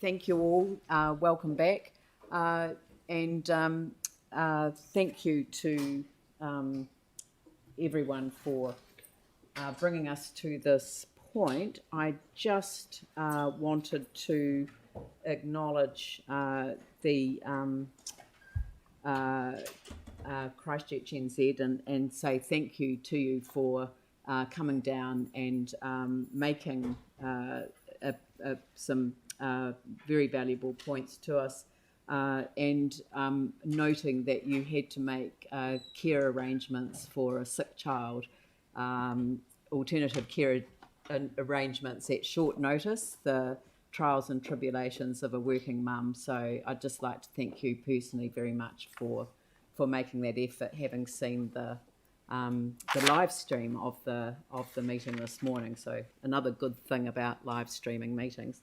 thank you all. Welcome back. And thank you to everyone for bringing us to this point. I just wanted to acknowledge the Christchurch NZ and say thank you to you for coming down and making some very valuable points to us, and noting that you had to make care arrangements for a sick child, alternative care arrangements at short notice, the trials and tribulations of a working mum. So I'd just like to thank you personally very much for making that effort, having seen the live stream of the meeting this morning. So another good thing about live streaming meetings.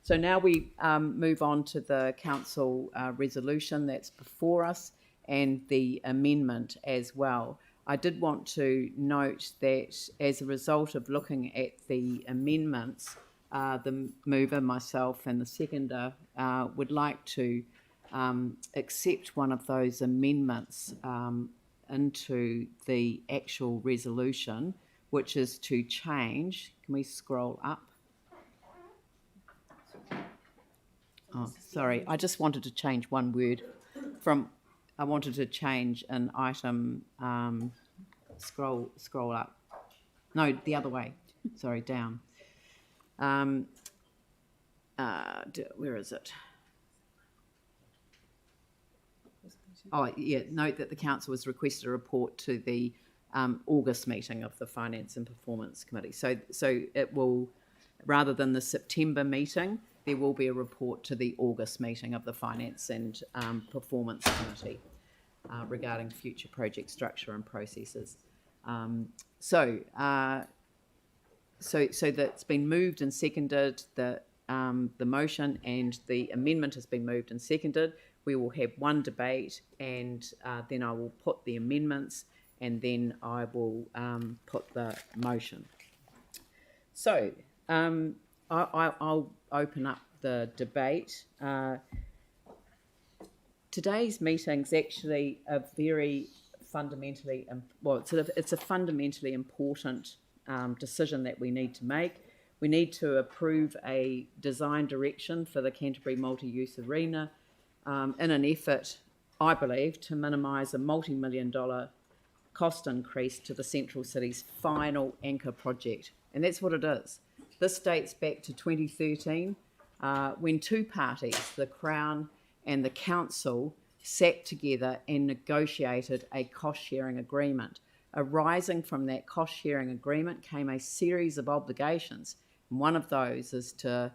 So now we move on to the council resolution that's before us and the amendment as well. I did want to note that as a result of looking at the amendments, the mover, myself, and the seconder would like to accept one of those amendments into the actual resolution, which is to change. Can we scroll up? Oh, sorry, I just wanted to change one word I wanted to change an item, scroll up. No, the other way, sorry, down. Where is it? Oh, yeah, note that the council has requested a report to the August meeting of the Finance and Performance Committee. So it will, rather than the September meeting, there will be a report to the August meeting of the Finance and Performance Committee regarding future project structure and processes. So that's been moved and seconded, the motion and the amendment has been moved and seconded. We will have one debate, and then I will put the amendments, and then I will put the motion. So I'll open up the debate. Today's meeting's actually a very fundamentally, it's a fundamentally important decision that we need to make. We need to approve a design direction for the Canterbury multi-use arena in an effort, I believe, to minimise a multi-million-dollar cost increase to the Central City's final anchor project. And that's what it is. This dates back to 2013 when two parties, the Crown and the Council, sat together and negotiated a cost-sharing agreement. Arising from that cost-sharing agreement came a series of obligations. And one of those is to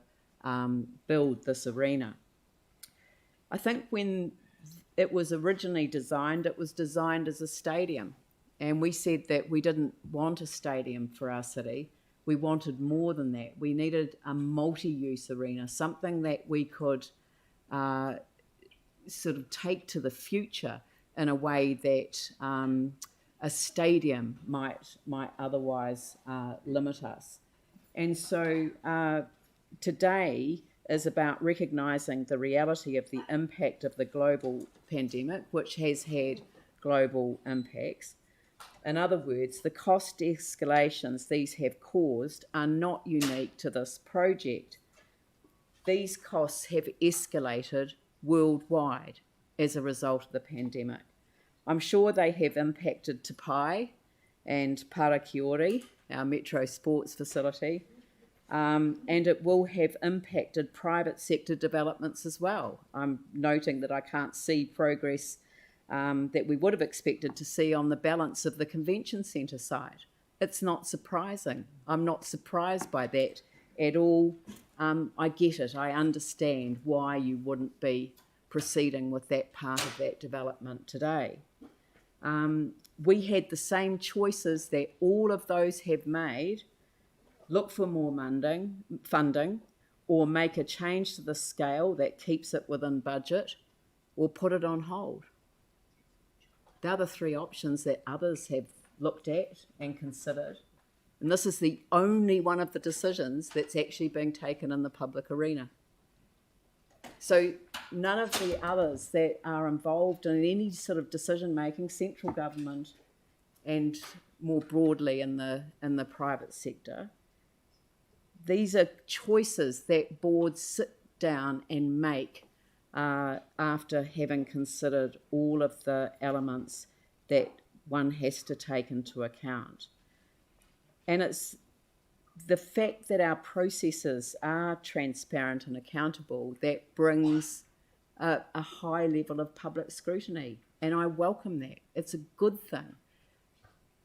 build this arena. I think when it was originally designed, it was designed as a stadium. And we said that we didn't want a stadium for our city. We wanted more than that. We needed a multi-use arena, something that we could sort of take to the future in a way that a stadium might otherwise limit us. And so today is about recognising the reality of the impact of the global pandemic, which has had global impacts. In other words, the cost escalations these have caused are not unique to this project. These costs have escalated worldwide as a result of the pandemic. I'm sure they have impacted Te Pai and Parakiori, our metro sports facility, and it will have impacted private sector developments as well. I'm noting that I can't see progress that we would have expected to see on the balance of the convention centre site. It's not surprising. I'm not surprised by that at all. I get it. I understand why you wouldn't be proceeding with that part of that development today. We had the same choices that all of those have made: look for more funding, or make a change to the scale that keeps it within budget, or put it on hold. The other three options that others have looked at and considered, and this is the only one of the decisions that's actually being taken in the public arena. So none of the others that are involved in any sort of decision making, central government and more broadly in the private sector, these are choices that boards sit down and make after having considered all of the elements that one has to take into account. And it's the fact that our processes are transparent and accountable that brings a high level of public scrutiny. And I welcome that. It's a good thing.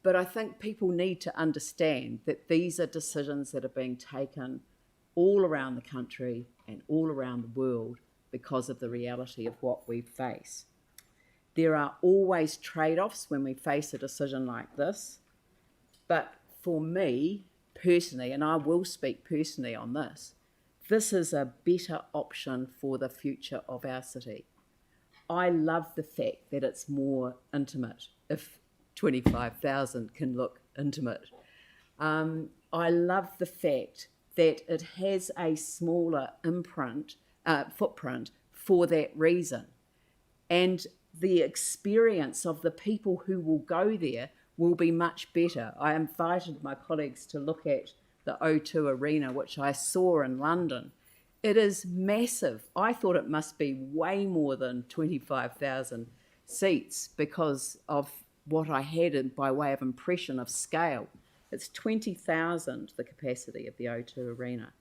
But I think people need to understand that these are decisions that are being taken all around the country and all around the world because of the reality of what we face. There are always trade-offs when we face a decision like this, but for me personally, and I will speak personally on this, this is a better option for the future of our city. I love the fact that it's more intimate, if 25,000 can look intimate. I love the fact that it has a smaller footprint for that reason. And the experience of the people who will go there will be much better. I invited my colleagues to look at the O2 Arena, which I saw in London. It is massive. I thought it must be way more than 25,000 seats because of what I had by way of impression of scale. It's 20,000, the capacity of the O2 Arena.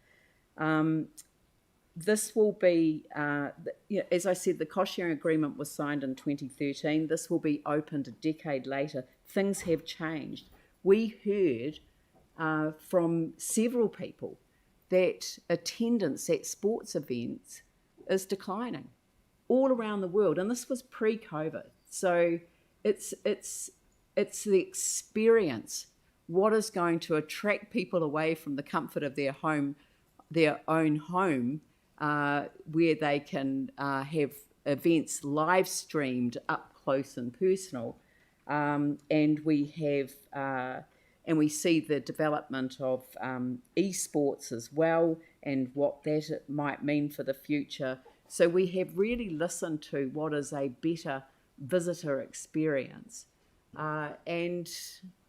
This will be, as I said, the cost-sharing agreement was signed in 2013. This will be opened a decade later. Things have changed. We heard from several people that attendance at sports events is declining all around the world, and this was pre-COVID. So it's the experience. What is going to attract people away from the comfort of their own home, where they can have events live streamed up close and personal, and we see the development of esports as well, and what that might mean for the future. So we have really listened to what is a better visitor experience, and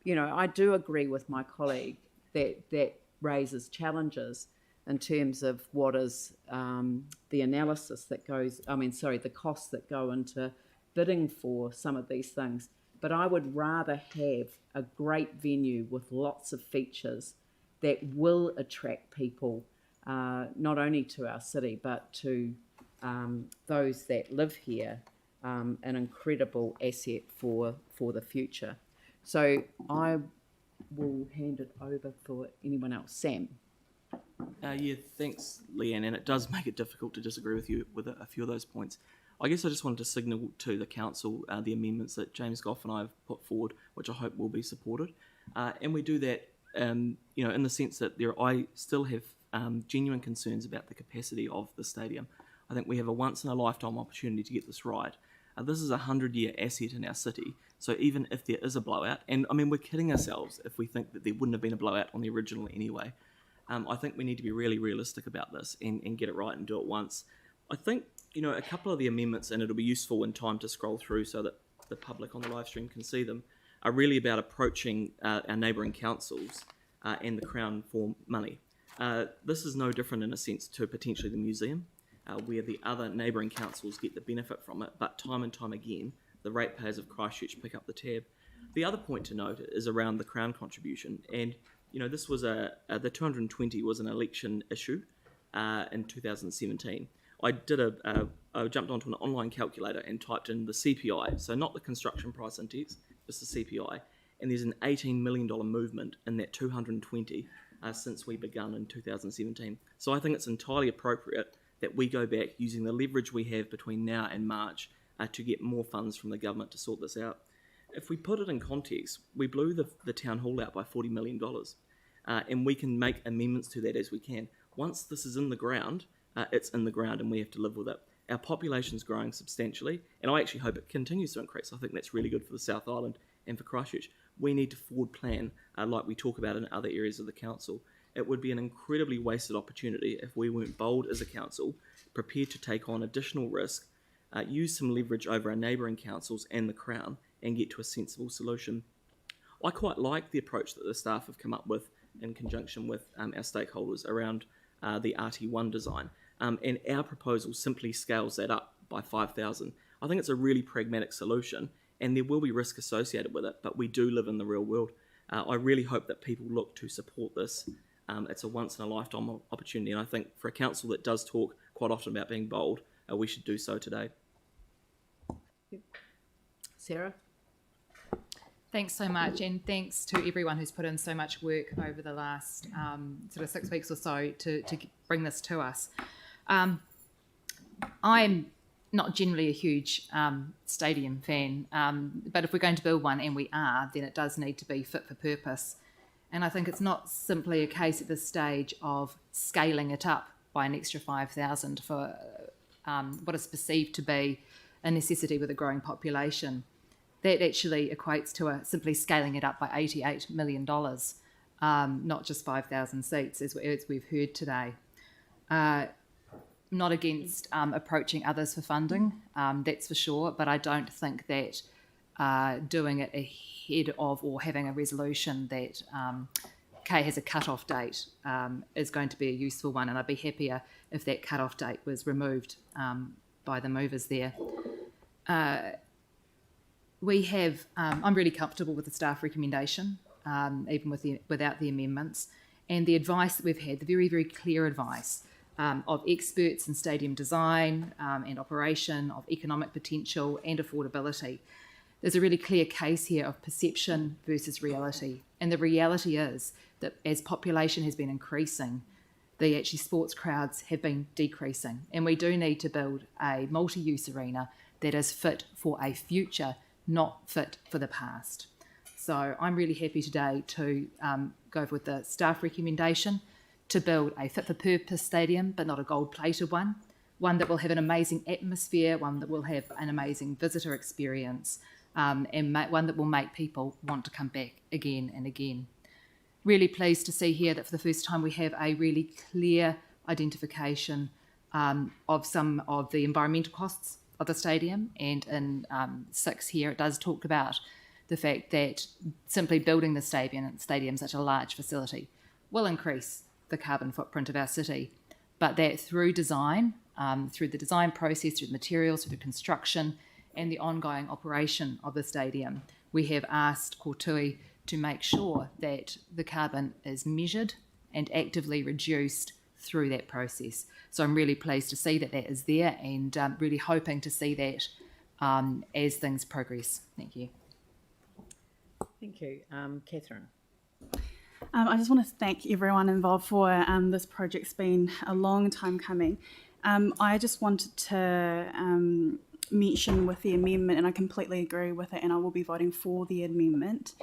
I do agree with my colleague that raises challenges in terms of what is the analysis that goes, the costs that go into bidding for some of these things. But I would rather have a great venue with lots of features that will attract people, not only to our city, but to those that live here, an incredible asset for the future. So I will hand it over for anyone else. Sam. Thanks, Leanne, and it does make it difficult to disagree with you with a few of those points. I guess I just wanted to signal to the council the amendments that James Goff and I have put forward, which I hope will be supported. And we do that, in the sense that I still have genuine concerns about the capacity of the stadium. I think we have a once-in-a-lifetime opportunity to get this right. This is a 100-year asset in our city, so even if there is a blowout, and we're kidding ourselves if we think that there wouldn't have been a blowout on the original anyway. I think we need to be really realistic about this and get it right and do it once. I think, a couple of the amendments, and it'll be useful in time to scroll through so that the public on the live stream can see them, are really about approaching our neighbouring councils and the Crown for money. This is no different in a sense to potentially the museum, where the other neighbouring councils get the benefit from it, but time and time again, the ratepayers of Christchurch pick up the tab. The other point to note is around the Crown contribution, and this was the 220 was an election issue in 2017. I jumped onto an online calculator and typed in the CPI, so not the construction price index, just the CPI, and there's an $18 million movement in that 220 since we began in 2017. So I think it's entirely appropriate that we go back using the leverage we have between now and March to get more funds from the government to sort this out. If we put it in context, we blew the town hall out by $40 million, and we can make amendments to that as we can. Once this is in the ground, it's in the ground and we have to live with it. Our population's growing substantially, and I actually hope it continues to increase. I think that's really good for the South Island and for Christchurch. We need to forward plan like we talk about in other areas of the council. It would be an incredibly wasted opportunity if we weren't bold as a council prepared to take on additional risk, use some leverage over our neighbouring councils and the Crown, and get to a sensible solution. I quite like the approach that the staff have come up with in conjunction with our stakeholders around the RT1 design, and our proposal simply scales that up by 5,000. I think it's a really pragmatic solution, and there will be risk associated with it, but we do live in the real world. I really hope that people look to support this. It's a once-in-a-lifetime opportunity, and I think for a council that does talk quite often about being bold, we should do so today. Sarah? Thanks so much, and thanks to everyone who's put in so much work over the last sort of 6 weeks or so to bring this to us. I'm not generally a huge stadium fan, but if we're going to build one, and we are, then it does need to be fit for purpose. And I think it's not simply a case at this stage of scaling it up by an extra 5,000 for what is perceived to be a necessity with a growing population. That actually equates to simply scaling it up by $88 million, not just 5,000 seats, as we've heard today. Not against approaching others for funding, that's for sure, but I don't think that doing it ahead of or having a resolution that Kay has a cut-off date is going to be a useful one, and I'd be happier if that cut-off date was removed by the movers there. I'm really comfortable with the staff recommendation, even without the amendments, and the advice that we've had, the very, very clear advice of experts in stadium design and operation, of economic potential and affordability. There's a really clear case here of perception versus reality, and the reality is that as population has been increasing, the actually sports crowds have been decreasing, and we do need to build a multi-use arena that is fit for a future, not fit for the past. So I'm really happy today to go with the staff recommendation to build a fit-for-purpose stadium, but not a gold-plated one that will have an amazing atmosphere, one that will have an amazing visitor experience, and one that will make people want to come back again and again. Really pleased to see here that for the first time we have a really clear identification of some of the environmental costs of the stadium, and in 6 here it does talk about the fact that simply building the stadium, such a large facility, will increase the carbon footprint of our city, but that through design, through the design process, through the materials, through the construction and the ongoing operation of the stadium, we have asked Kortui to make sure that the carbon is measured and actively reduced through that process. So I'm really pleased to see that that is there, and really hoping to see that as things progress. Thank you. Thank you. Catherine? I just want to thank everyone involved for this project's been a long time coming. I just wanted to mention with the amendment, and I completely agree with it, and I will be voting for the amendment.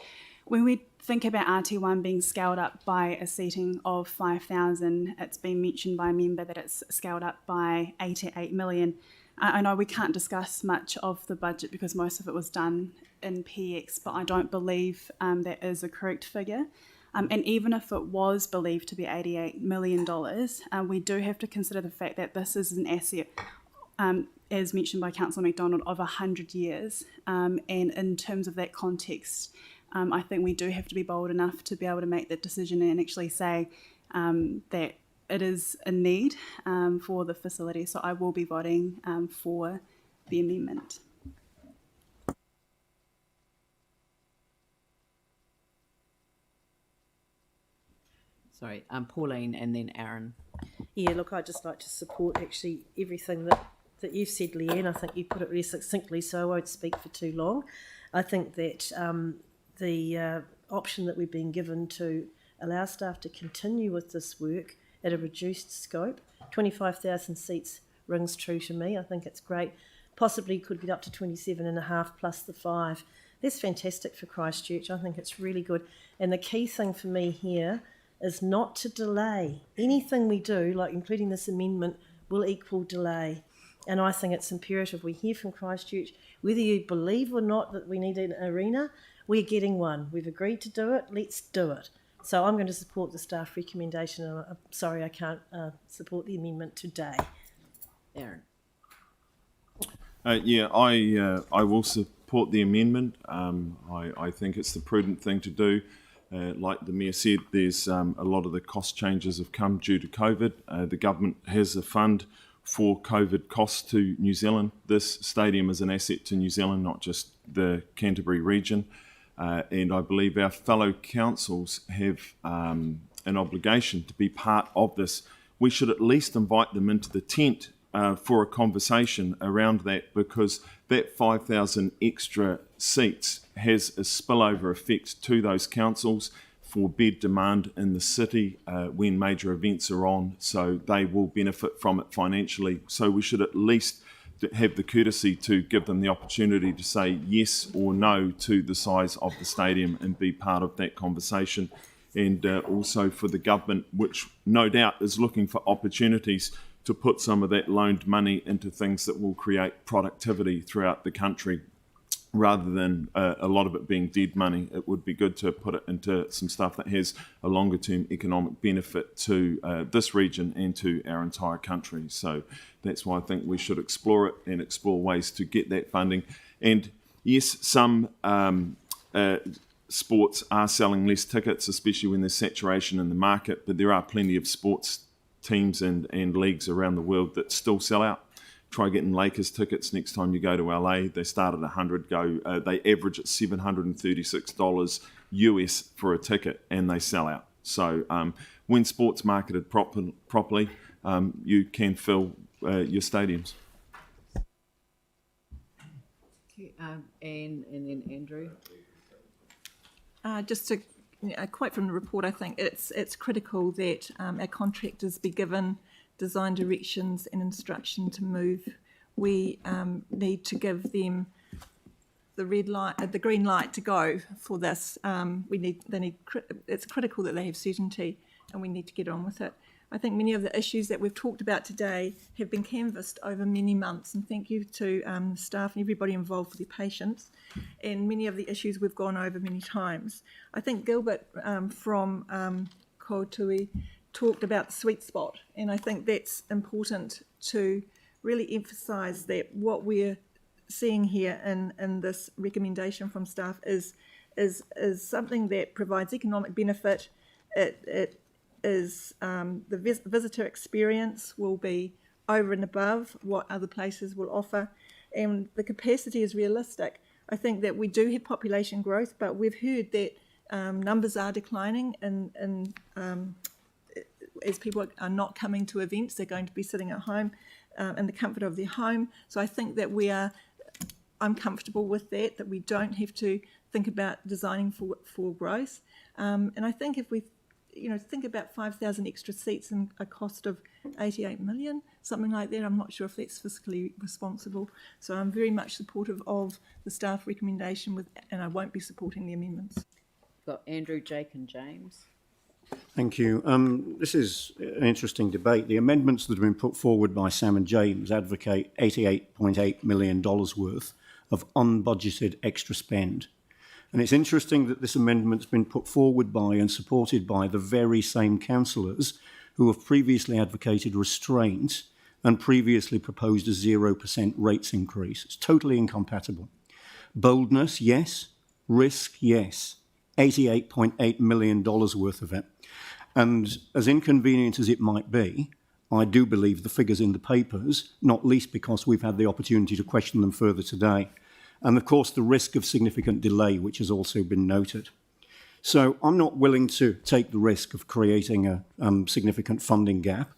When we think about RT1 being scaled up by a seating of 5,000, it's been mentioned by a member that it's scaled up by 88 million. I know we can't discuss much of the budget because most of it was done in PX, but I don't believe that is a correct figure. And even if it was believed to be $88 million, we do have to consider the fact that this is an asset, as mentioned by Councillor McDonald, of 100 years. And in terms of that context, I think we do have to be bold enough to be able to make that decision and actually say that it is a need for the facility. So I will be voting for the amendment. Sorry, Pauline and then Aaron. Yeah, look, I'd just like to support actually everything that you've said, Leanne. I think you put it really succinctly, so I won't speak for too long. I think that the option that we've been given to allow staff to continue with this work at a reduced scope, 25,000 seats rings true to me. I think it's great. Possibly could get up to 27.5 plus the 5. That's fantastic for Christchurch. I think it's really good. And the key thing for me here is not to delay. Anything we do, like including this amendment, will equal delay. And I think it's imperative we hear from Christchurch, whether you believe or not that we need an arena, we're getting one. We've agreed to do it, let's do it. So I'm going to support the staff recommendation, and I'm sorry I can't support the amendment today. Aaron. I will support the amendment. I think it's the prudent thing to do. Like the Mayor said, there's a lot of the cost changes have come due to COVID. The government has a fund for COVID costs to New Zealand. This stadium is an asset to New Zealand, not just the Canterbury region. And I believe our fellow councils have an obligation to be part of this. We should at least invite them into the tent for a conversation around that, because that 5,000 extra seats has a spillover effect to those councils for bed demand in the city when major events are on, so they will benefit from it financially. So we should at least have the courtesy to give them the opportunity to say yes or no to the size of the stadium and be part of that conversation. And also for the government, which no doubt is looking for opportunities to put some of that loaned money into things that will create productivity throughout the country, rather than a lot of it being dead money. It would be good to put it into some stuff that has a longer term economic benefit to this region and to our entire country. So that's why I think we should explore it and explore ways to get that funding. And yes, some sports are selling less tickets, especially when there's saturation in the market, but there are plenty of sports teams and leagues around the world that still sell out. Try getting Lakers tickets next time you go to LA. They start at $100, they average at $736 US for a ticket, and they sell out. So when sports marketed properly, you can fill your stadiums. Okay, Anne and then Andrew. Just to quote from the report, I think it's critical that our contractors be given design directions and instruction to move. We need to give them the green light to go for this. It's critical that they have certainty, and we need to get on with it. I think many of the issues that we've talked about today have been canvassed over many months, and thank you to staff and everybody involved for their patience. And many of the issues we've gone over many times. I think Gilbert from Kōtui talked about the sweet spot, and I think that's important to really emphasise that what we're seeing here in this recommendation from staff is something that provides economic benefit. It is the visitor experience will be over and above what other places will offer, and the capacity is realistic. I think that we do have population growth, but we've heard that numbers are declining, and as people are not coming to events, they're going to be sitting at home in the comfort of their home. So I think that I'm comfortable with that we don't have to think about designing for growth. And I think if we think about 5,000 extra seats and a cost of 88 million, something like that, I'm not sure if that's fiscally responsible. So I'm very much supportive of the staff recommendation, and I won't be supporting the amendments. We've got Andrew, Jake and James. Thank you. This is an interesting debate. The amendments that have been put forward by Sam and James advocate $88.8 million worth of unbudgeted extra spend. And it's interesting that this amendment's been put forward by and supported by the very same councillors who have previously advocated restraint and previously proposed a 0% rates increase. It's totally incompatible. Boldness, yes. Risk, yes. $88.8 million worth of it. And as inconvenient as it might be, I do believe the figures in the papers, not least because we've had the opportunity to question them further today. And of course, the risk of significant delay, which has also been noted. So I'm not willing to take the risk of creating a significant funding gap,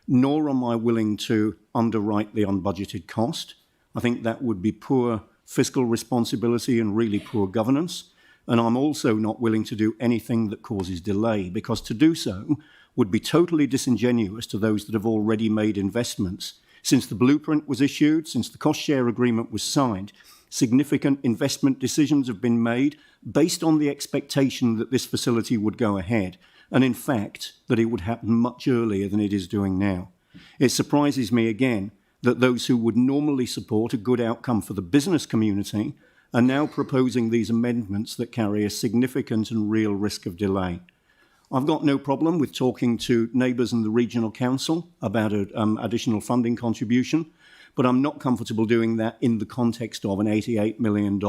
nor am I willing to underwrite the unbudgeted cost. I think that would be poor fiscal responsibility and really poor governance. And I'm also not willing to do anything that causes delay, because to do so would be totally disingenuous to those that have already made investments. Since the blueprint was issued, since the cost share agreement was signed, significant investment decisions have been made based on the expectation that this facility would go ahead, and in fact, that it would happen much earlier than it is doing now. It surprises me again that those who would normally support a good outcome for the business community are now proposing these amendments that carry a significant and real risk of delay. I've got no problem with talking to neighbours and the regional council about an additional funding contribution, but I'm not comfortable doing that in the context of an $88 million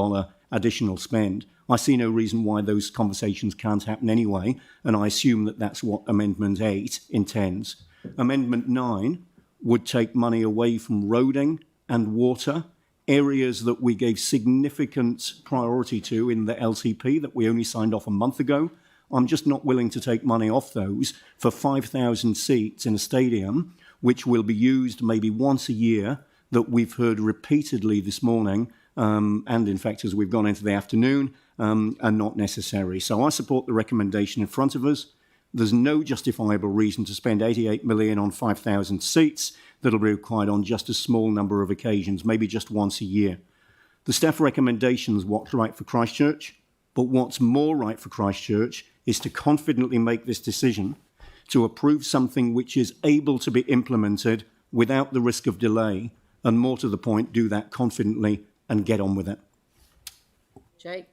additional spend. I see no reason why those conversations can't happen anyway, and I assume that that's what Amendment 8 intends. Amendment 9 would take money away from roading and water, areas that we gave significant priority to in the LTP that we only signed off a month ago. I'm just not willing to take money off those for 5,000 seats in a stadium, which will be used maybe once a year, that we've heard repeatedly this morning, and in fact as we've gone into the afternoon, are not necessary. So I support the recommendation in front of us. There's no justifiable reason to spend $88 million on 5,000 seats that'll be required on just a small number of occasions, maybe just once a year. The staff recommendation is what's right for Christchurch, but what's more right for Christchurch is to confidently make this decision to approve something which is able to be implemented without the risk of delay, and more to the point, do that confidently and get on with it. Jake?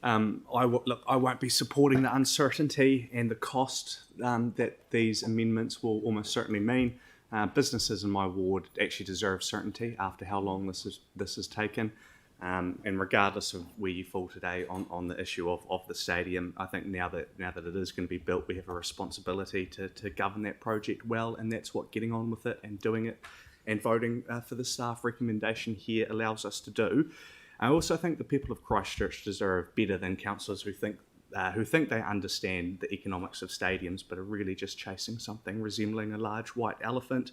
I won't be supporting the uncertainty and the cost that these amendments will almost certainly mean. Businesses in my ward actually deserve certainty after how long this has taken. And regardless of where you fall today on the issue of the stadium, I think now that it is going to be built, we have a responsibility to govern that project well, and that's what getting on with it and doing it and voting for the staff recommendation here allows us to do. I also think the people of Christchurch deserve better than councillors who think they understand the economics of stadiums but are really just chasing something resembling a large white elephant.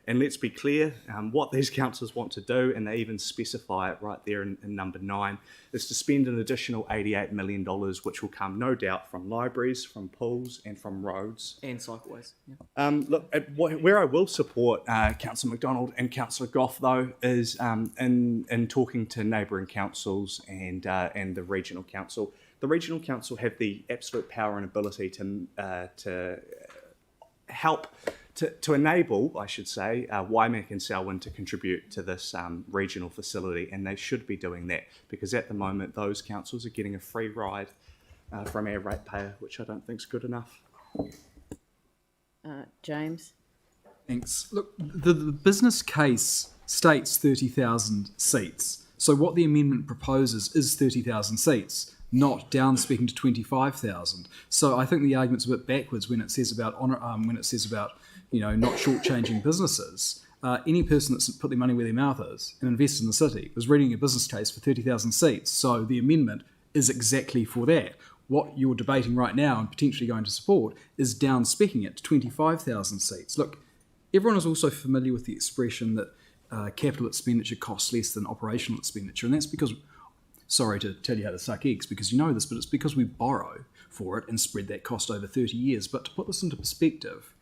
And let's be clear, what these councillors want to do, and they even specify it right there in number 9, is to spend an additional $88 million, which will come no doubt from libraries, from pools and from roads. And cycleways. Yeah. Where I will support Councillor McDonald and Councillor Goff, though, is in talking to neighbouring councils and the regional council. The regional council have the absolute power and ability to help to enable, I should say, Waimak and Selwyn to contribute to this regional facility, and they should be doing that, because at the moment those councils are getting a free ride from our ratepayer, which I don't think is good enough. James? Thanks. Look, the business case states 30,000 seats. So what the amendment proposes is 30,000 seats, not down speaking to 25,000. So I think the argument's a bit backwards when it says about not shortchanging businesses. Any person that's put their money where their mouth is and invested in the city was reading a business case for 30,000 seats. So the amendment is exactly for that. What you're debating right now and potentially going to support is down-specking it to 25,000 seats. Look, everyone is also familiar with the expression that capital expenditure costs less than operational expenditure, and that's because, sorry to tell you how to suck eggs because you know this, but it's because we borrow for it and spread that cost over 30 years. But to put this into perspective,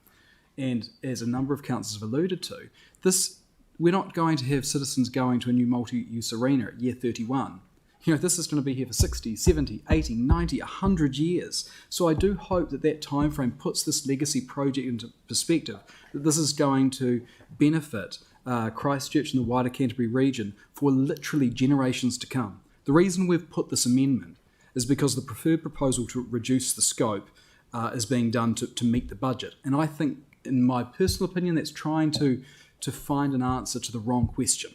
and as a number of councillors have alluded to, we're not going to have citizens going to a new multi-use arena at year 31. This is going to be here for 60, 70, 80, 90, 100 years. So I do hope that time frame puts this legacy project into perspective, that this is going to benefit Christchurch and the wider Canterbury region for literally generations to come. The reason we've put this amendment is because the preferred proposal to reduce the scope is being done to meet the budget. And I think, in my personal opinion, that's trying to find an answer to the wrong question.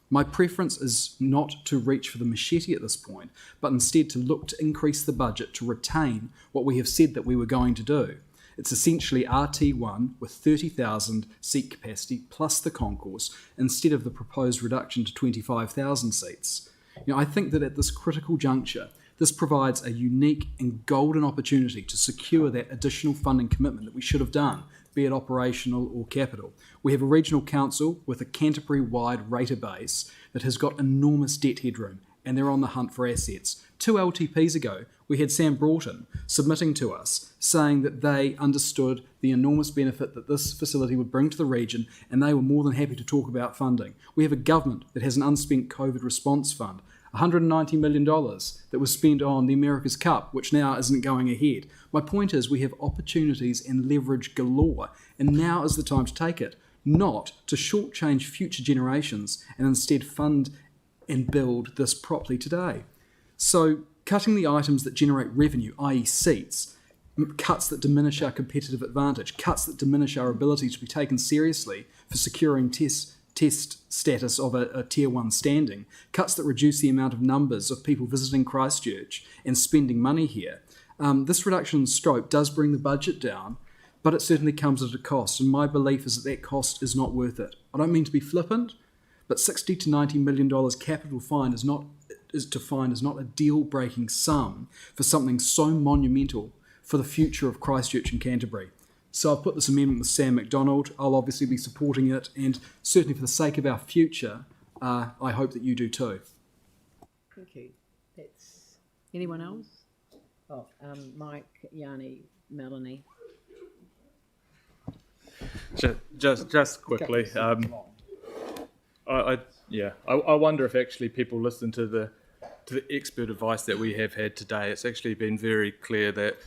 My preference is not to reach for the machete at this point, but instead to look to increase the budget to retain what we have said that we were going to do. It's essentially RT1 with 30,000 seat capacity plus the concourse instead of the proposed reduction to 25,000 seats. I think that at this critical juncture, this provides a unique and golden opportunity to secure that additional funding commitment that we should have done, be it operational or capital. We have a regional council with a Canterbury-wide rater base that has got enormous debt headroom, and they're on the hunt for assets. 2 LTPs ago, we had Sam Broughton submitting to us, saying that they understood the enormous benefit that this facility would bring to the region, and they were more than happy to talk about funding. We have a government that has an unspent COVID response fund, $190 million that was spent on the America's Cup, which now isn't going ahead. My point is we have opportunities and leverage galore, and now is the time to take it, not to shortchange future generations and instead fund and build this properly today. So cutting the items that generate revenue, i.e. seats, cuts that diminish our competitive advantage, cuts that diminish our ability to be taken seriously for securing test status of a Tier 1 standing, cuts that reduce the amount of numbers of people visiting Christchurch and spending money here. This reduction in scope does bring the budget down, but it certainly comes at a cost, and my belief is that cost is not worth it. I don't mean to be flippant, but $60 to $90 million capital fine is not a deal-breaking sum for something so monumental for the future of Christchurch and Canterbury. So I've put this amendment with Sam McDonald. I'll obviously be supporting it, and certainly for the sake of our future, I hope that you do too. Thank you. That's anyone else? Oh, Mike, Yanni, Melanie. Just quickly. I wonder if actually people listen to the expert advice that we have had today. It's actually been very clear that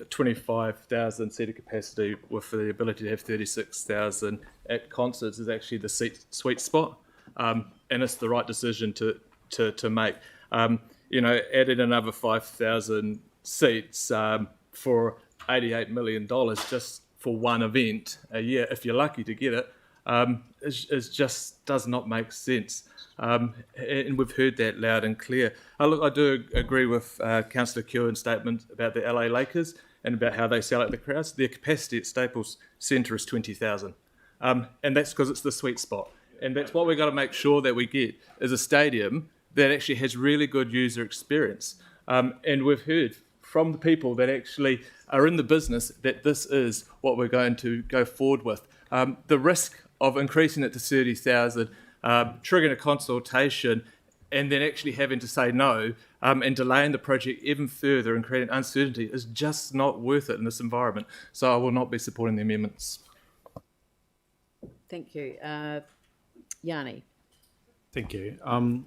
25,000 seater capacity with the ability to have 36,000 at concerts is actually the sweet spot, and it's the right decision to make. Adding another 5,000 seats for $88 million just for one event a year, if you're lucky to get it, it just does not make sense. And we've heard that loud and clear. Look, I do agree with Councillor Keown's statement about the LA Lakers and about how they sell out the crowds. Their capacity at Staples Centre is 20,000. And that's because it's the sweet spot. And that's what we've got to make sure that we get, is a stadium that actually has really good user experience. And we've heard from the people that actually are in the business that this is what we're going to go forward with. The risk of increasing it to 30,000, triggering a consultation, and then actually having to say no and delaying the project even further and creating uncertainty is just not worth it in this environment. So I will not be supporting the amendments. Thank you. Yanni. Thank you. I'm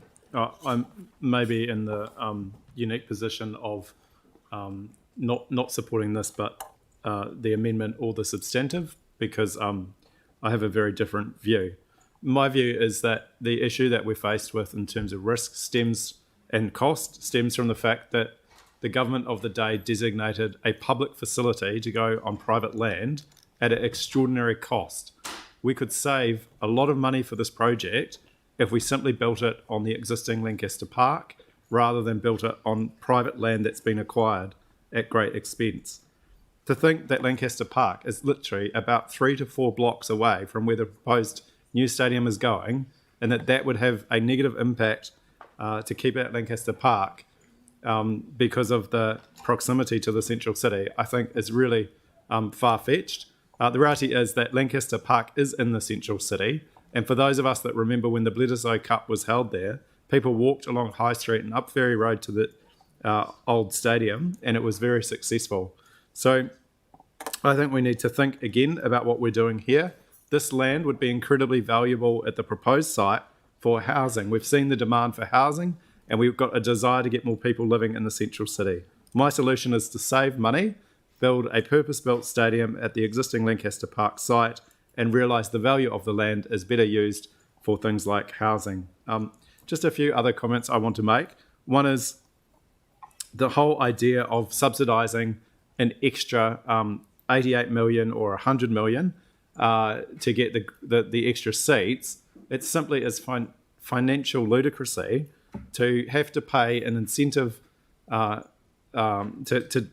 maybe in the unique position of not supporting this, but the amendment or the substantive, because I have a very different view. My view is that the issue that we're faced with in terms of risk and cost stems from the fact that the government of the day designated a public facility to go on private land at an extraordinary cost. We could save a lot of money for this project if we simply built it on the existing Lancaster Park rather than built it on private land that's been acquired at great expense. To think that Lancaster Park is literally about 3 to 4 blocks away from where the proposed new stadium is going, and that would have a negative impact to keep it at Lancaster Park because of the proximity to the central city, I think is really far-fetched. The reality is that Lancaster Park is in the central city, and for those of us that remember when the Bledisloe Cup was held there, people walked along High Street and up Ferry Road to the old stadium, and it was very successful. So I think we need to think again about what we're doing here. This land would be incredibly valuable at the proposed site for housing. We've seen the demand for housing, and we've got a desire to get more people living in the central city. My solution is to save money, build a purpose-built stadium at the existing Lancaster Park site, and realise the value of the land is better used for things like housing. Just a few other comments I want to make. One is the whole idea of subsidising an extra 88 million or 100 million to get the extra seats. It simply is financial ludicrousy to have to pay an incentive to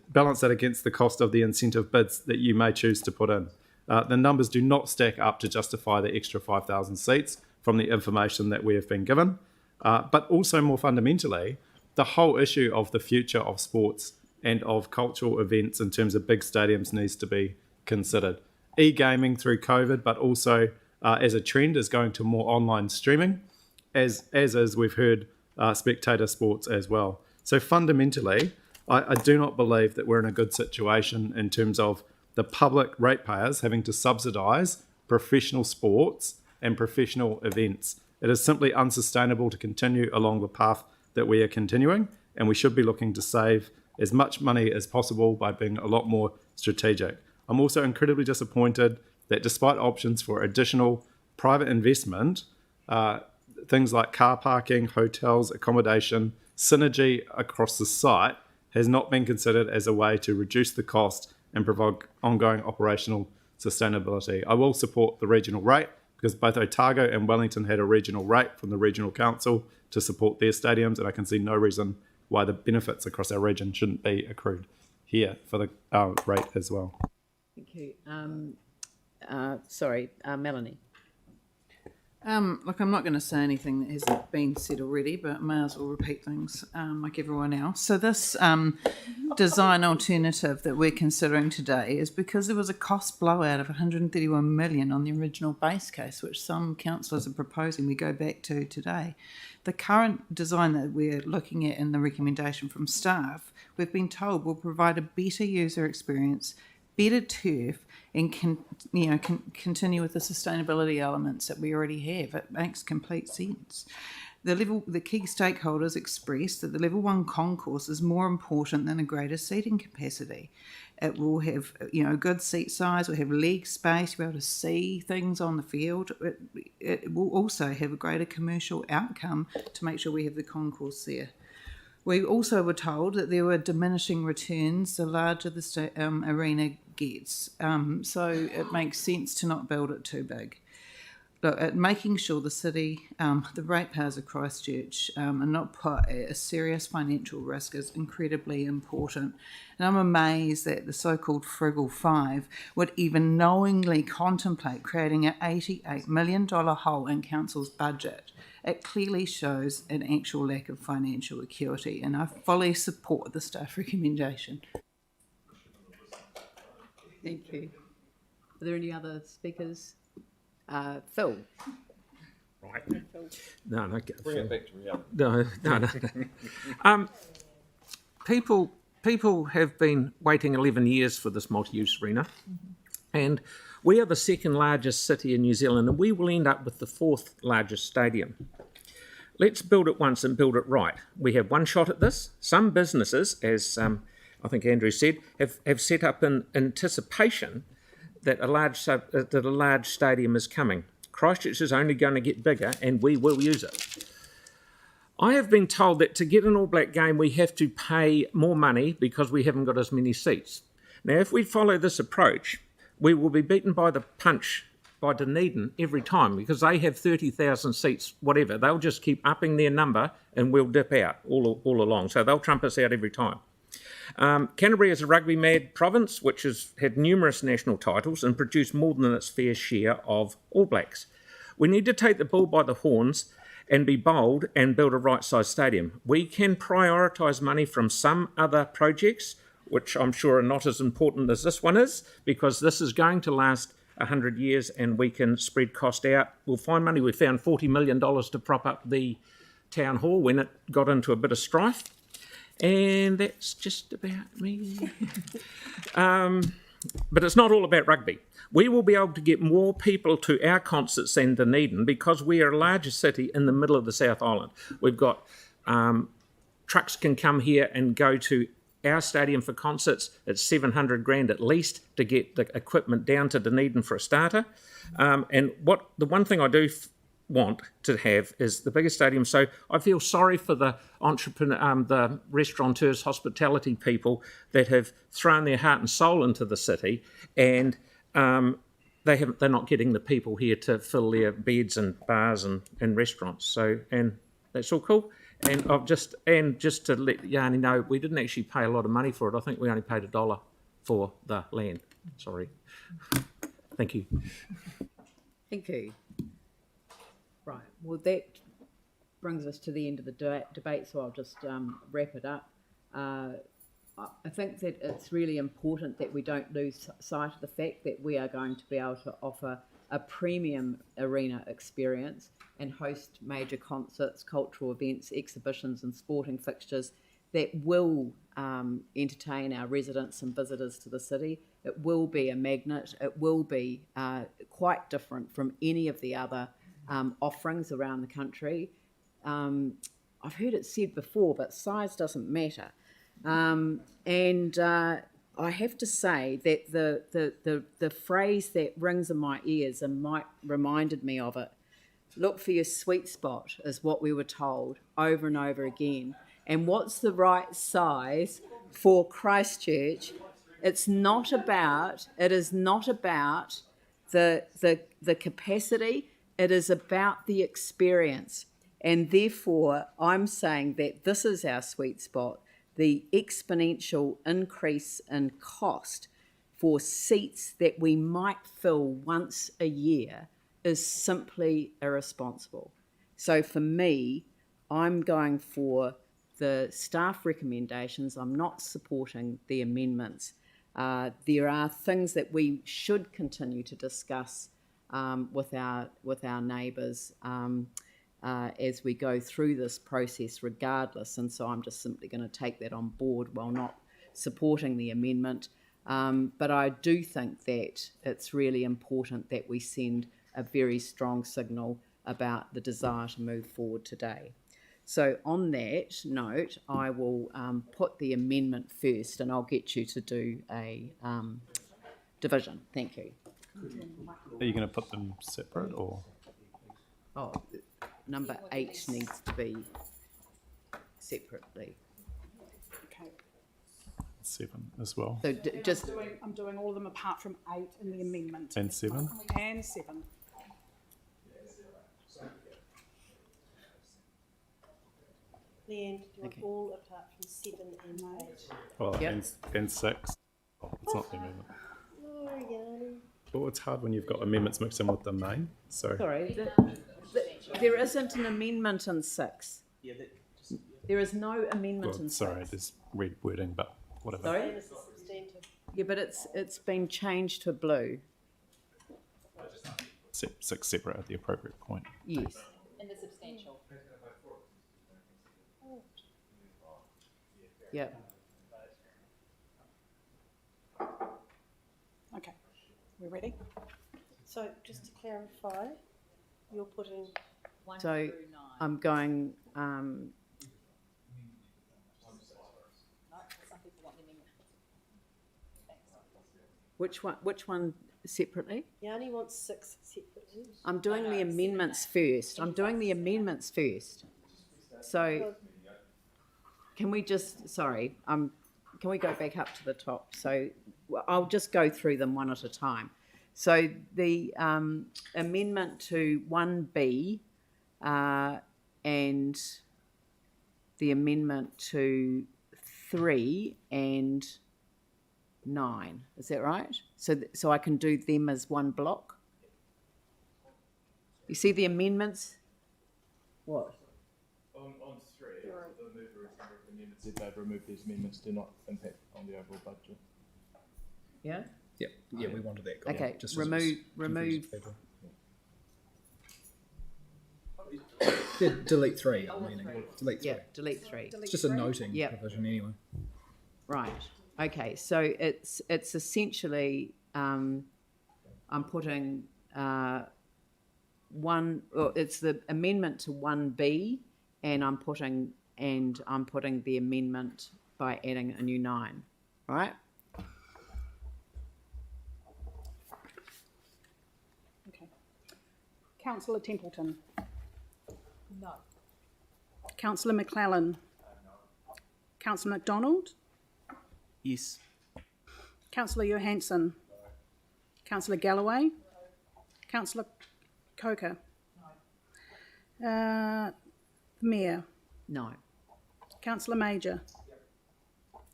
balance that against the cost of the incentive bids that you may choose to put in. The numbers do not stack up to justify the extra 5,000 seats from the information that we have been given. But also more fundamentally, the whole issue of the future of sports and of cultural events in terms of big stadiums needs to be considered. E-gaming through COVID, but also as a trend is going to more online streaming, as is, we've heard, spectator sports as well. So fundamentally, I do not believe that we're in a good situation in terms of the public ratepayers having to subsidise professional sports and professional events. It is simply unsustainable to continue along the path that we are continuing, and we should be looking to save as much money as possible by being a lot more strategic. I'm also incredibly disappointed that despite options for additional private investment, things like car parking, hotels, accommodation, synergy across the site has not been considered as a way to reduce the cost and provide ongoing operational sustainability. I will support the regional rate because both Otago and Wellington had a regional rate from the regional council to support their stadiums, and I can see no reason why the benefits across our region shouldn't be accrued here for the rate as well. Thank you. Melanie. Look, I'm not going to say anything that hasn't been said already, but I may as well repeat things like everyone else. So this design alternative that we're considering today is because there was a cost blowout of 131 million on the original base case, which some councillors are proposing we go back to today. The current design that we're looking at in the recommendation from staff, we've been told will provide a better user experience, better turf, and continue with the sustainability elements that we already have. It makes complete sense. The key stakeholders expressed that the level 1 concourse is more important than a greater seating capacity. It will have a good seat size, will have leg space, you'll be able to see things on the field. It will also have a greater commercial outcome to make sure we have the concourse there. We also were told that there were diminishing returns the larger the arena gets, so it makes sense to not build it too big. Look, at making sure the city, the ratepayers of Christchurch are not put at a serious financial risk is incredibly important. And I'm amazed that the so-called Frugal Five would even knowingly contemplate creating an $88 million hole in council's budget. It clearly shows an actual lack of financial acuity, and I fully support the staff recommendation. Thank you. Are there any other speakers? Phil. Right. No, Bring it back to reality. No. People have been waiting 11 years for this multi-use arena, and we are the second largest city in New Zealand, and we will end up with the 4th largest stadium. Let's build it once and build it right. We have one shot at this. Some businesses, as I think Andrew said, have set up in anticipation that a large stadium is coming. Christchurch is only going to get bigger, and we will use it. I have been told that to get an All Black game, we have to pay more money because we haven't got as many seats. Now, if we follow this approach, we will be beaten by the punch by Dunedin every time because they have 30,000 seats, whatever. They'll just keep upping their number and we'll dip out all along. So they'll trump us out every time. Canterbury is a rugby mad province which has had numerous national titles and produced more than its fair share of All Blacks. We need to take the bull by the horns and be bold and build a right-sized stadium. We can prioritise money from some other projects, which I'm sure are not as important as this one is, because this is going to last 100 years and we can spread cost out. We'll find money. We found $40 million to prop up the town hall when it got into a bit of strife. And that's just about me. But it's not all about rugby. We will be able to get more people to our concerts than Dunedin because we are a larger city in the middle of the South Island. We've got trucks can come here and go to our stadium for concerts. It's $700,000 at least to get the equipment down to Dunedin for a starter. And the one thing I do want to have is the biggest stadium. So I feel sorry for the the restaurateurs, hospitality people that have thrown their heart and soul into the city, and they're not getting the people here to fill their beds and bars and restaurants. So, and that's all cool. And just to let Yanni know, we didn't actually pay a lot of money for it. I think we only paid $1 for the land. Sorry. Thank you. Thank you. Right. Well, that brings us to the end of the debate, so I'll just wrap it up. I think that it's really important that we don't lose sight of the fact that we are going to be able to offer a premium arena experience and host major concerts, cultural events, exhibitions and sporting fixtures that will entertain our residents and visitors to the city. It will be a magnet. It will be quite different from any of the other offerings around the country. I've heard it said before, but size doesn't matter. I have to say that the phrase that rings in my ears and Mike reminded me of it, look for your sweet spot, is what we were told over and over again. And what's the right size for Christchurch. It is not about the capacity, it is about the experience. And therefore, I'm saying that this is our sweet spot. The exponential increase in cost for seats that we might fill once a year is simply irresponsible. So for me, I'm going for the staff recommendations. I'm not supporting the amendments. There are things that we should continue to discuss with our neighbours as we go through this process regardless, and so I'm just simply going to take that on board while not supporting the amendment. But I do think that it's really important that we send a very strong signal about the desire to move forward today. So on that note, I will put the amendment first, and I'll get you to do a division. Thank you. Are you going to put them separate or? Oh, number 8 needs to be separately. Okay. 7 as well. So just I'm doing all of them apart from 8 in the amendment. And 7? And 7. Leanne, do you want all apart from 7 and 8? Well, Yep. and 6. Oh, it's not the amendment. Oh, Yanni. Well, it's hard when you've got amendments mixed in with the main. So sorry, there isn't an amendment in 6. There is no amendment in 6. sorry, there's red wording, but whatever. Sorry? Same as the substantive. Yeah, but it's been changed to blue. 6 separate at the appropriate point. Yes. In the substantial. Yeah. Okay. We're ready? So just to clarify, you're putting So I'm going. Which one separately? Yanni wants 6 separately. I'm doing the amendments first. So can we just, sorry, can we go back up to the top? So I'll just go through them one at a time. So the amendment to 1B and the amendment to 3 and 9, is that right? So I can do them as one block? You see the amendments? What? On 3, the mover has recommended that they've removed these amendments do not impact on the overall budget. Yeah? Yeah, we wanted that. Okay, just remove. Delete 3. Delete 3. Yeah, delete 3. It's just a noting provision anyway. Right. Okay. So it's essentially I'm putting it's the amendment to 1B, and I'm putting the amendment by adding a new 9. Right. Okay. Councillor Templeton. No. Councillor McClellan. No. Councillor MacDonald. Yes. Councillor Johansson. No. Councillor Galloway. Councillor Coker. No. Mayor. No. Councillor Major. Yep.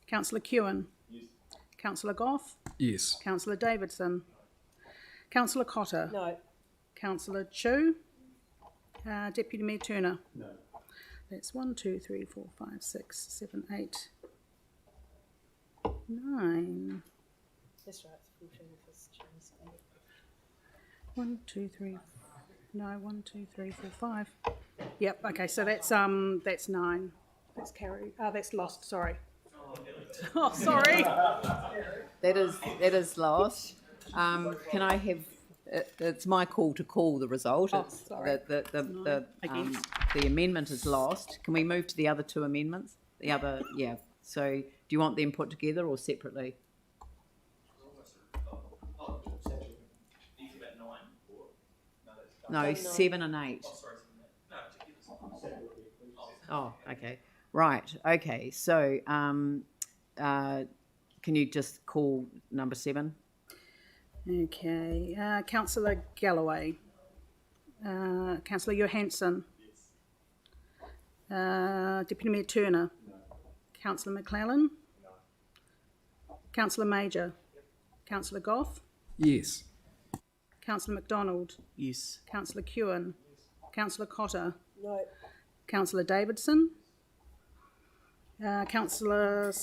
Councillor Kewen. Yes. Councillor Goff. Yes. Councillor Davidson. No. Councillor Cotter. No. Councillor Chu. Deputy Mayor Turner. No. That's 1, 2, 3, 4, 5, 6, 7, 8, 9. That's right, it's 14 for Chinese. 1, 2, 3. No, 1, 2, 3, 4, 5. Yep. Okay. So that's 9. That's carried. That's lost. Sorry. Oh, sorry. That is lost. Can I have? It's my call to call the result. Oh, sorry. The amendment is lost. Can we move to the other 2 amendments? The other, yeah. So do you want them put together or separately? No, 7 and 8. Oh, okay. Right. Okay. So can you just call number 7? Okay. Councillor Galloway. Councillor Johansson. Deputy Mayor Turner. Councillor McClellan. Councillor Major. Councillor Goff. Yes. Councillor MacDonald. Yes. Councillor Kewen. Councillor Cotter. No. Councillor Davidson. Councillor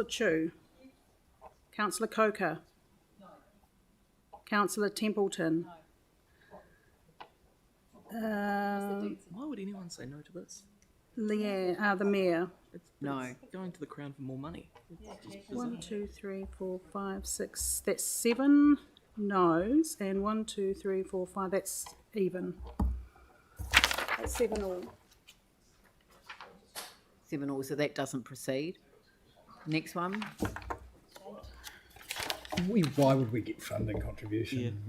Chu. Councillor Coker. Councillor Templeton. Why would anyone say no to this? The Mayor. It's No. going to the Crown for more money. It's just bizarre. 1, 2, 3, 4, 5, 6. That's 7 no's, and 1, 2, 3, 4, 5. That's even. That's 7 all. 7 all, so that doesn't proceed. Next one. Why would we get funding contribution?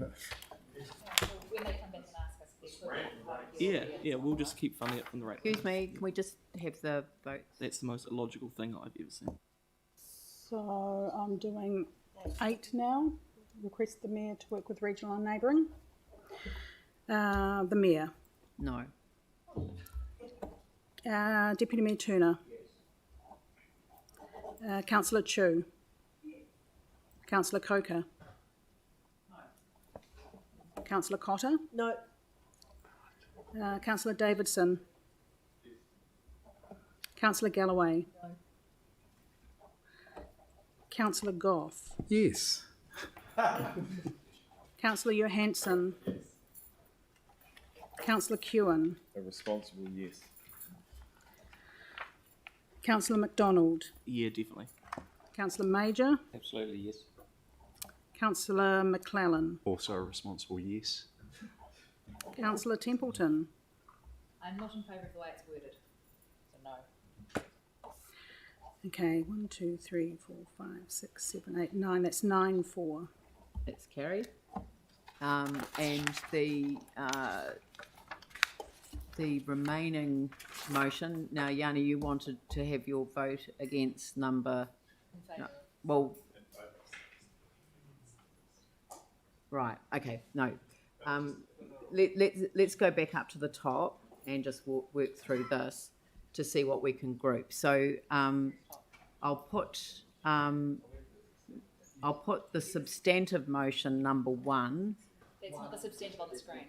Yeah, we'll just keep funding it from the rate. Excuse me, can we just have the vote? That's the most illogical thing I've ever seen. So I'm doing 8 now. Request the Mayor to work with regional and neighbouring. The Mayor. No. Deputy Mayor Turner. Councillor Chu. Councillor Coker. Councillor Cotter. No. Councillor Davidson. Councillor Galloway. Councillor Goff. Yes. Councillor Johansson. Councillor Kewen. A responsible yes. Councillor MacDonald. Yeah, definitely. Councillor Major. Absolutely, yes. Councillor McClellan. Also a responsible yes. Councillor Templeton. I'm not in favour of the way it's worded, so no. Okay, 1, 2, 3, 4, 5, 6, 7, 8, 9. That's 9-4. That's carried. And the remaining motion, now Yanni, you wanted to have your vote against number, no, well, right, okay, no. Let's go back up to the top and just work through this to see what we can group. So I'll put the substantive motion number 1. That's not the substantive on the screen.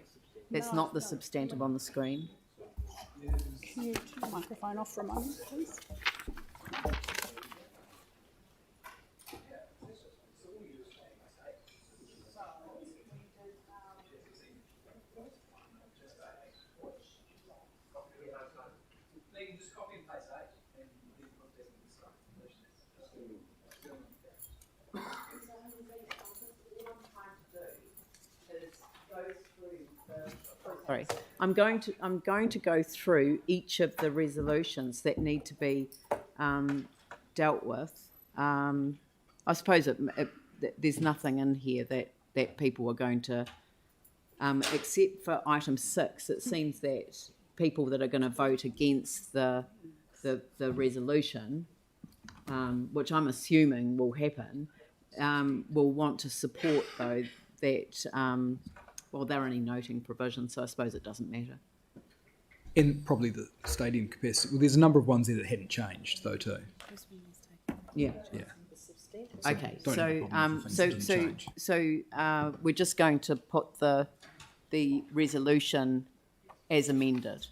That's not the substantive on the screen. Can you turn the microphone off for a moment, please? Sorry, I'm going to go through each of the resolutions that need to be dealt with. I suppose there's nothing in here that people are going to, except for item 6. It seems that people that are going to vote against the resolution, which I'm assuming will happen, will want to support though that. Well, they're only noting provisions, so I suppose it doesn't matter. And probably the stadium capacity. Well, there's a number of ones there that hadn't changed, though, too. Yeah. Yeah. Okay. Don't have a problem if things didn't change. So we're just going to put the resolution as amended.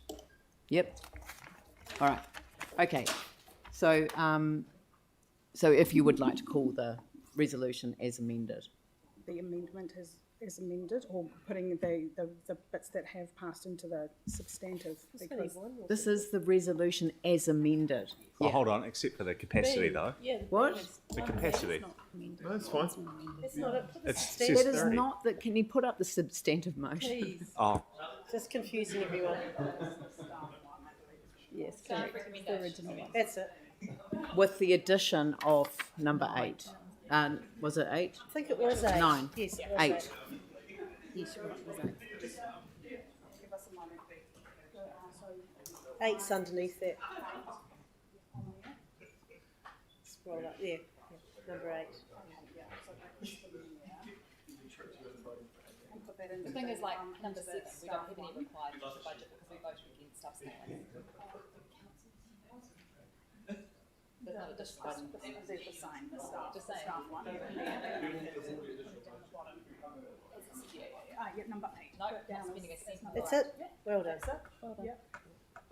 Yep. All right. Okay. So so if you would like to call the resolution as amended. The amendment is amended, or putting the bits that have passed into the substantive. Because This is the resolution as amended. Oh, hold on, except for the capacity though. Yeah. What? The capacity. That's fine. That's not it. Put the It's substantive. That is 30. not that. Can you put up the substantive motion? Please. Oh, Just confusing everyone. Yes. Staff recommendation. That's it. With the addition of number 8. Was it 8? I think it was 8. 9. Yes, it was 8. yes, you're right, it was 8. Give us a moment. 8's underneath that. scroll up there. Number 8. The thing is, like, number 7, we don't have any required budget because we voted against stuff. There's no additional one. Just saying. Yeah, number 8. No, not spending a cent. That's it. Well done. Yep.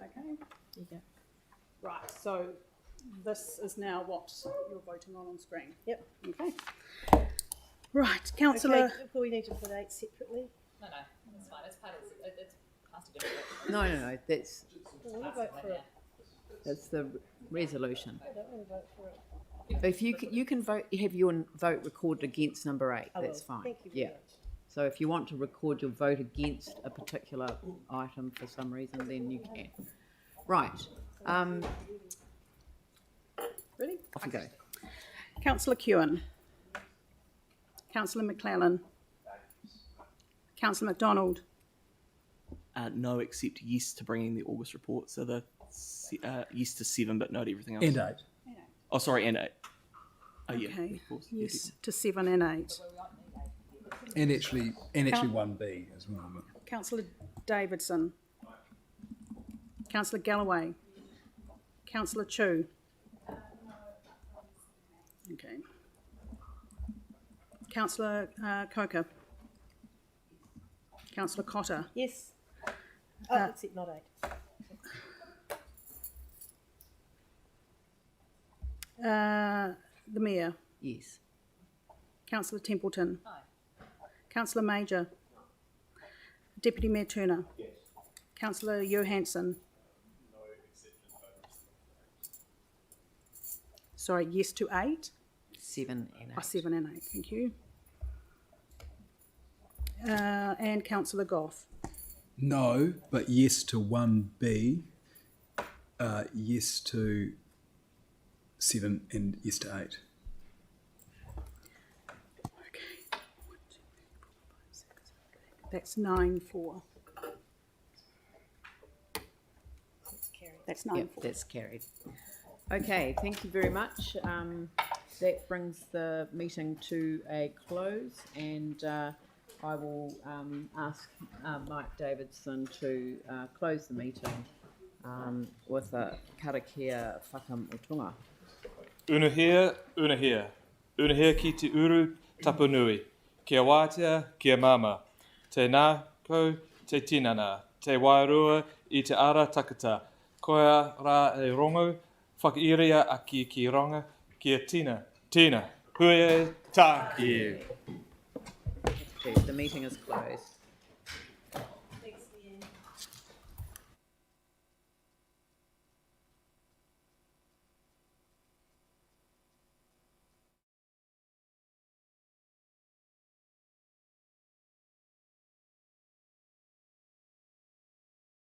Okay. You go. Right, so this is now what you're voting on screen. Yep. Okay. Right, councillor. Okay, do we need to put 8 separately? No, it's fine. It's part of it's past a different. No, that's I want to vote for it. that's the resolution. I don't want to vote for it. But if you can vote, have your vote recorded against number 8. I That's will. fine. Thank you very much. So if you want to record your vote against a particular item for some reason, then you can. Right. Ready? Off you go. Councillor Kewen. Councillor McClellan. Councillor MacDonald. No, except yes to bringing the August report. So the yes to 7, but not everything else. And 8. Oh, sorry, and 8. Oh, yeah, Okay. of course. Yes to 7 and 8. And actually 1B as well. But Councillor Davidson. Councillor Galloway. Councillor Chu. Okay. Councillor Coker. Councillor Cotter. Yes. Oh, except not 8. The Mayor. Yes. Councillor Templeton. Aye. Councillor Major. Deputy Mayor Turner. Yes. Councillor Johansson. Sorry, yes to 8? 7 and 8. 7 and 8, thank you. And Councillor Goff. no, but yes to 1B, yes to 7, and yes to 8. Okay. That's 9-4. That's 9-4. Yep, that's carried. Okay, thank you very much. That brings the meeting to a close, and I will ask Mike Davidson to close the meeting with a karakia whakamutunga. Unahia, unahia. Unahia ki te uru tapunui. Kia wātea, kia mama. Te nāko, te tinana. Te wairua I te ara takata. Koia rā e rongo. Whakairia aki ki ronga. Kia tina. Tina. Huie tāki. The meeting is closed.